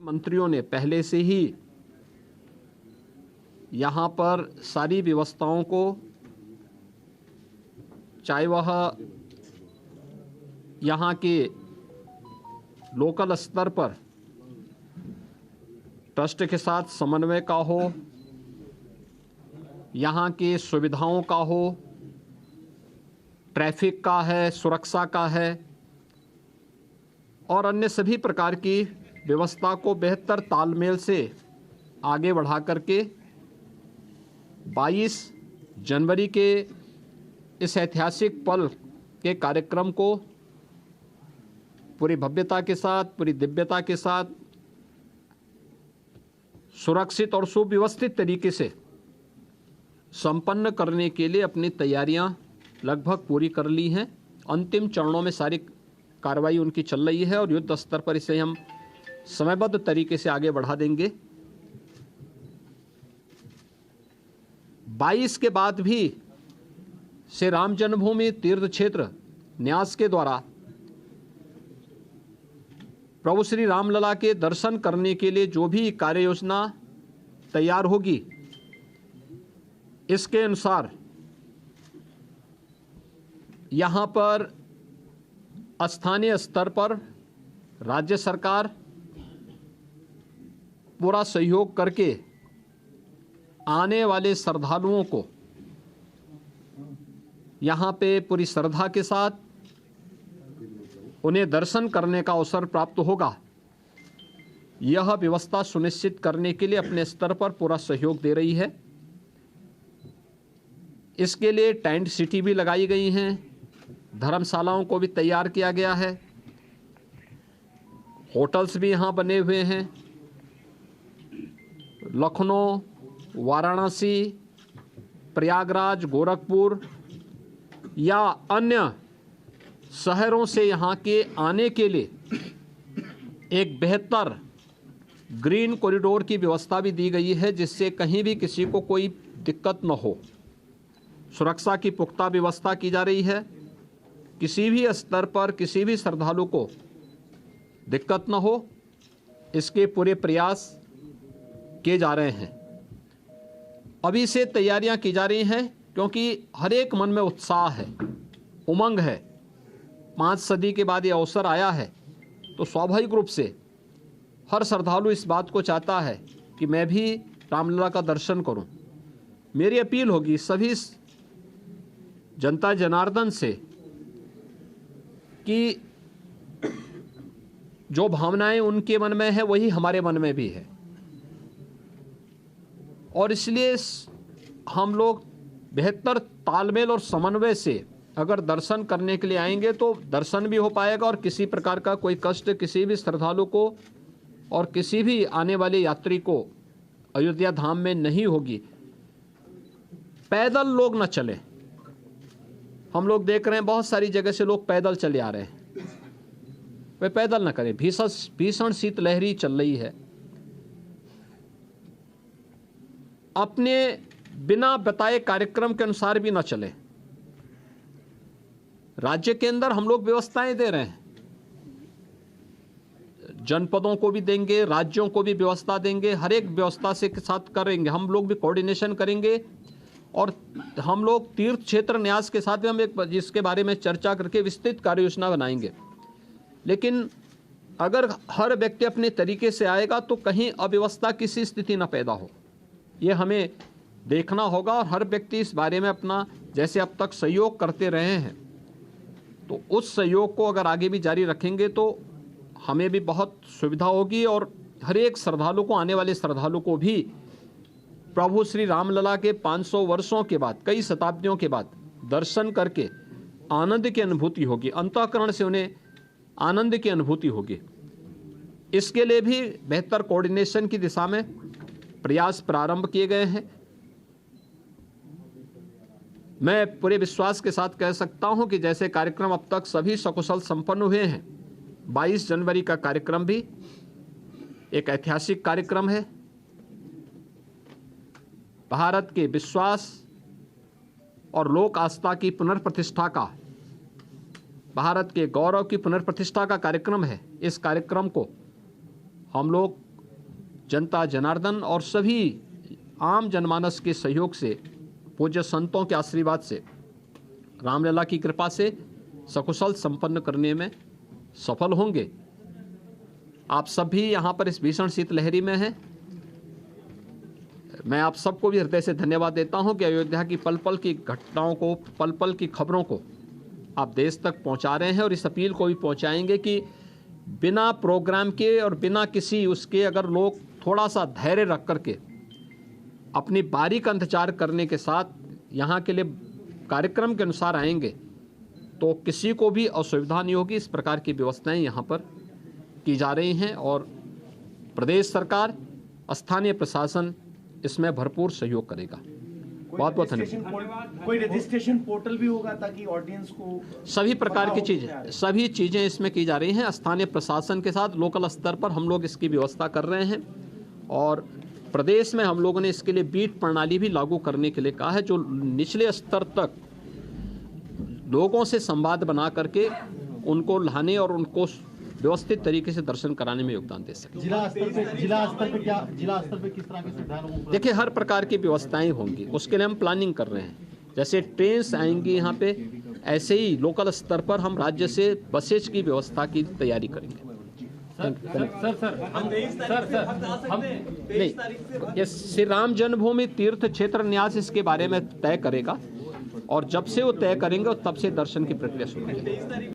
मंत्रियों ने पहले से ही यहाँ पर सारी व्यवस्थाओं को, चाहे वह यहाँ के लोकल स्तर पर ट्रस्ट के साथ समन्वय का हो, यहाँ के सुविधाओं का हो, ट्रैफिक का है, सुरक्षा का है और अन्य सभी प्रकार की व्यवस्था को बेहतर तालमेल से आगे बढ़ा करके 22 जनवरी के इस ऐतिहासिक पल के कार्यक्रम को पूरी भव्यता के साथ, पूरी दिव्यता के साथ, सुरक्षित और सुव्यवस्थित तरीके से संपन्न करने के लिए अपनी तैयारियां लगभग पूरी कर ली हैं। अंतिम चरणों में सारी कार्रवाई उनकी चल रही है और युद्ध स्तर पर इसे हम समयबद्ध तरीके से आगे बढ़ा देंगे। 22 के बाद भी श्री राम जन्मभूमि तीर्थ क्षेत्र न्यास के द्वारा प्रभु श्री रामलला के दर्शन करने के लिए जो भी कार्य योजना तैयार होगी, इसके अनुसार यहाँ पर स्थानीय स्तर पर राज्य सरकार पूरा सहयोग करके आने वाले श्रद्धालुओं को यहाँ पे पूरी श्रद्धा के साथ उन्हें दर्शन करने का अवसर प्राप्त होगा। यह व्यवस्था सुनिश्चित करने के लिए अपने स्तर पर पूरा सहयोग दे रही है। इसके लिए टेंट सिटी भी लगाई गई हैं, धर्मशालाओं को भी तैयार किया गया है, होटल्स भी यहाँ बने हुए हैं। लखनऊ, वाराणसी, प्रयागराज, गोरखपुर या अन्य शहरों से यहाँ के आने के लिए एक बेहतर ग्रीन कॉरिडोर की व्यवस्था भी दी गई है, जिससे कहीं भी किसी को कोई दिक्कत न हो। सुरक्षा की पुख्ता व्यवस्था की जा रही है, किसी भी स्तर पर किसी भी श्रद्धालु को दिक्कत न हो, इसके पूरे प्रयास किए जा रहे हैं। अभी से तैयारियां की जा रही हैं, क्योंकि हर एक मन में उत्साह है, उमंग है। 5 सदी के बाद ये अवसर आया है, तो स्वाभाविक रूप से हर श्रद्धालु इस बात को चाहता है कि मैं भी रामलला का दर्शन करूं। मेरी अपील होगी सभी जनता जनार्दन से कि जो भावनाएं उनके मन में है वही हमारे मन में भी है, और इसलिए हम लोग बेहतर तालमेल और समन्वय से अगर दर्शन करने के लिए आएंगे तो दर्शन भी हो पाएगा और किसी प्रकार का कोई कष्ट किसी भी श्रद्धालु को और किसी भी आने वाले यात्री को अयोध्या धाम में नहीं होगी। पैदल लोग न चलें। हम लोग देख रहे हैं बहुत सारी जगह से लोग पैदल चले आ रहे हैं, वे पैदल न करें। भीषण शीतलहरी चल रही है। अपने बिना बताए कार्यक्रम के अनुसार भी न चले। राज्य के अंदर हम लोग व्यवस्थाएं दे रहे हैं, जनपदों को भी देंगे, राज्यों को भी व्यवस्था देंगे, हर एक व्यवस्था से के साथ करेंगे। हम लोग भी कोऑर्डिनेशन करेंगे और हम लोग तीर्थ क्षेत्र न्यास के साथ भी हम एक जिसके बारे में चर्चा करके विस्तृत कार्य योजना बनाएंगे। लेकिन अगर हर व्यक्ति अपने तरीके से आएगा तो कहीं अव्यवस्था किसी स्थिति न पैदा हो, ये हमें देखना होगा। और हर व्यक्ति इस बारे में अपना जैसे अब तक सहयोग करते रहे हैं, तो उस सहयोग को अगर आगे भी जारी रखेंगे तो हमें भी बहुत सुविधा होगी और हर एक श्रद्धालु को, आने वाले श्रद्धालु को भी प्रभु श्री रामलला के 500 वर्षों के बाद, कई शताब्दियों के बाद दर्शन करके आनंद की अनुभूति होगी, अंतःकरण से उन्हें आनंद की अनुभूति होगी। इसके लिए भी बेहतर कोऑर्डिनेशन की दिशा में प्रयास प्रारंभ किए गए हैं। मैं पूरे विश्वास के साथ कह सकता हूं कि जैसे कार्यक्रम अब तक सभी सकुशल संपन्न हुए हैं, 22 जनवरी का कार्यक्रम भी एक ऐतिहासिक कार्यक्रम है। भारत के विश्वास और लोक आस्था की पुनर्प्रतिष्ठा का, भारत के गौरव की पुनर्प्रतिष्ठा का कार्यक्रम है। इस कार्यक्रम को हम लोग जनता जनार्दन और सभी आम जनमानस के सहयोग से, पूज्य संतों के आशीर्वाद से, रामलला की कृपा से सकुशल संपन्न करने में सफल होंगे। आप सब भी यहाँ पर इस भीषण शीतलहरी में हैं। मैं आप सबको भी हृदय से धन्यवाद देता हूँ कि अयोध्या की पल पल की घटनाओं को, पल पल की खबरों को आप देश तक पहुँचा रहे हैं और इस अपील को भी पहुँचाएंगे कि बिना प्रोग्राम के और बिना किसी उसके अगर लोग थोड़ा सा धैर्य रख करके अपनी बारी का इंतजार करने के साथ यहाँ के लिए कार्यक्रम के अनुसार आएंगे तो किसी को भी असुविधा नहीं होगी। इस प्रकार की व्यवस्थाएं यहाँ पर की जा रही हैं और प्रदेश सरकार, स्थानीय प्रशासन इसमें भरपूर सहयोग करेगा। बहुत बहुत धन्यवाद। कोई रजिस्ट्रेशन पोर्टल भी होगा ताकि ऑडियंस को सभी प्रकार की चीजें, सभी चीजें इसमें की जा रही हैं। स्थानीय प्रशासन के साथ लोकल स्तर पर हम लोग इसकी व्यवस्था कर रहे हैं और प्रदेश में हम लोगों ने इसके लिए बीट प्रणाली भी लागू करने के लिए कहा है, जो निचले स्तर तक लोगों से संवाद बना करके उनको लाने और उनको व्यवस्थित तरीके से दर्शन कराने में योगदान दे सके। जिला स्तर पे किस तरह की सुविधाएं? देखिए, हर प्रकार की व्यवस्थाएं होंगी, उसके लिए हम प्लानिंग कर रहे हैं। जैसे ट्रेन्स आएंगी यहाँ पे, ऐसे ही लोकल स्तर पर हम राज्य से बसेज की व्यवस्था की तैयारी करेंगे। नहीं, ये श्री राम जन्मभूमि तीर्थ क्षेत्र न्यास इसके बारे में तय करेगा और जब से वो तय करेंगे तब से दर्शन की प्रक्रिया शुरू होगी।